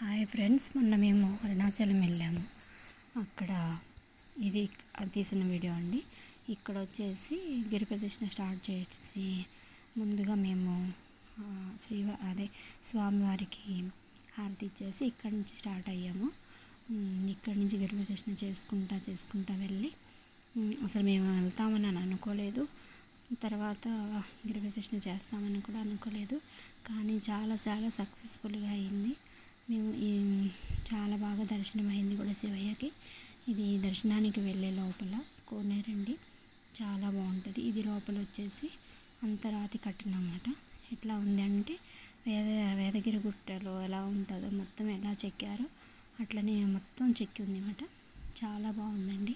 Hi friends, మొన్న మేము అరుణాచలం వెళ్ళాము. అక్కడ ఇది అది తీసిన వీడియో అండి. ఇక్కడ వచ్చేసి గిరి ప్రదక్షిణ స్టార్ట్ చేసి ముందుగా మేము స్వామివారికి హారతి ఇచ్చేసి ఇక్కడి నుంచి స్టార్ట్ అయ్యాము. ఇక్కడి నుంచి గిరి ప్రదక్షిణ చేసుకుంటా వెళ్ళి అసలు మేము వెళ్తామని అనుకోలేదు. తర్వాత గిరి ప్రదక్షిణ చేస్తామని కూడా అనుకోలేదు. కానీ చాలా సక్సెస్ఫుల్గా అయింది. మేము చాలా బాగా దర్శనం అయింది కూడా శివయ్యకి. ఇది దర్శనానికి వెళ్ళే లోపల కోనేరండి, చాలా బాగుంటుంది. ఇది లోపల వచ్చేసి అంత రాతి కట్టినమాట. ఎట్లా ఉంది అంటే వేదగిరి గుట్టలో ఎలా ఉంటుందో మొత్తం ఎలా చెక్కారో అట్లనే మొత్తం చెక్కి ఉంది అన్నమాట. చాలా బాగుందండి.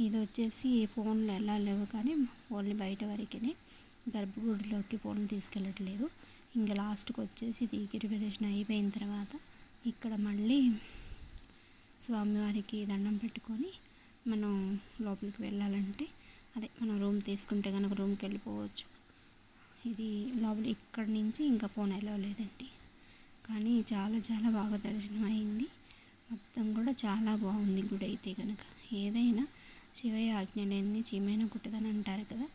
ఇది వచ్చేసి ఫోన్లో ఎలా లేవు, కానీ ఓన్లీ బయట వరకే, గర్భగుడిలోకి ఫోన్ తీసుకెళ్ళట్లేదు. ఇంకా లాస్ట్కి వచ్చేసి ఇది గిరి ప్రదక్షిణ అయిపోయిన తర్వాత ఇక్కడ మళ్ళీ స్వామివారికి దండం పెట్టుకొని మనం లోపలికి వెళ్ళాలంటే మనం రూమ్ తీసుకుంటే కనుక రూమ్కి వెళ్ళిపోవచ్చు. ఇది లోపల ఇక్కడి నుంచి ఇంకా ఫోన్ ఎలా లేదండి. కానీ చాలా బాగా దర్శనం అయింది. మొత్తం కూడా చాలా బాగుంది గుడి అయితే కనుక. ఏదైనా శివయ్య ఆజ్ఞ లేనిది చీమైన కుట్టదని అంటారు కదా,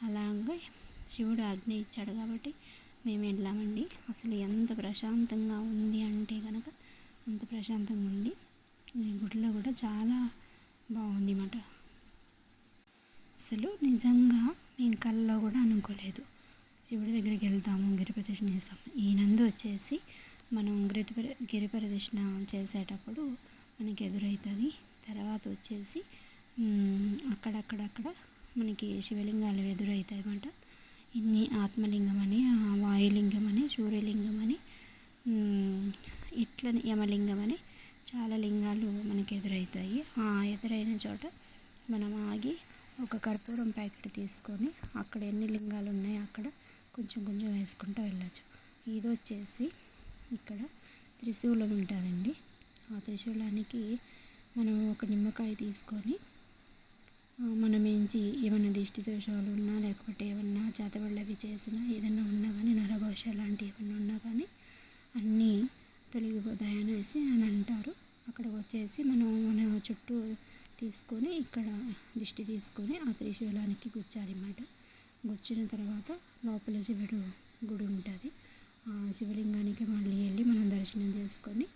అలాగే శివుడు ఆజ్ఞ ఇచ్చాడు కాబట్టి మేము వెళ్ళామండి. అసలు ఎంత ప్రశాంతంగా ఉంది అంటే కనుక అంత ప్రశాంతంగా ఉంది. ఈ గుడిలో కూడా చాలా బాగుంది అన్నమాట. అసలు నిజంగా మేము కళ్ళలో కూడా అనుకోలేదు శివుడి దగ్గరికి వెళ్తాము, గిరి ప్రదక్షిణ చేస్తాము. ఈ నందు వచ్చేసి మనం గిరి ప్రదక్షిణ చేసేటప్పుడు మనకి ఎదురవుతుంది. తర్వాత వచ్చేసి అక్కడక్కడ మనకి శివలింగాలు ఎదురవుతాయి అన్నమాట. ఇన్ని ఆత్మలింగం అని, వాయులింగం అని, సూర్యలింగం అని, ఇట్లని యమలింగం అని చాలా లింగాలు మనకి ఎదురవుతాయి. ఆ ఎదురైన చోట మనం ఆగి ఒక కర్పూరం ప్యాకెట్ తీసుకొని అక్కడ ఎన్ని లింగాలు ఉన్నాయో అక్కడ కొంచెం వేసుకుంటూ వెళ్ళచ్చు. ఇది వచ్చేసి ఇక్కడ త్రిశూలం ఉంటుందండి. ఆ త్రిశూలానికి మనం ఒక నిమ్మకాయ తీసుకొని మనం ఏమైనా దిష్టి దోషాలు ఉన్నా, లేకపోతే ఏమన్నా చేతబళ్ళవి చేసినా, ఏదైనా ఉన్నా కానీ, నరఘోష లాంటివి ఏమన్నా ఉన్నా కానీ అన్నీ తొలగిపోతాయని అంటారు. అక్కడికి వచ్చేసి మన చుట్టూ తీసుకొని ఇక్కడ దిష్టి తీసుకొని ఆ త్రిశూలానికి గుచ్చాలి అన్నమాట. గుచ్చిన తర్వాత లోపల శివుడు గుడి ఉంటుంది. ఆ శివలింగానికి మళ్ళీ వెళ్ళి మనం దర్శనం చేసుకొని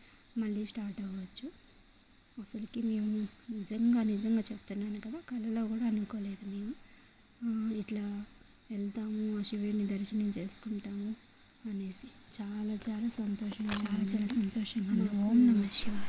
మళ్ళీ స్టార్ట్ అవ్వచ్చు. అసలుకి మేము నిజంగా చెప్తున్నాను కదా, కళలో కూడా అనుకోలేదు మేము ఇట్లా వెళ్తాము, ఆ శివుడిని దర్శనం చేసుకుంటాము అనేసి. చాలా సంతోషంగా ఉంది. ఓం నమః శివాయ.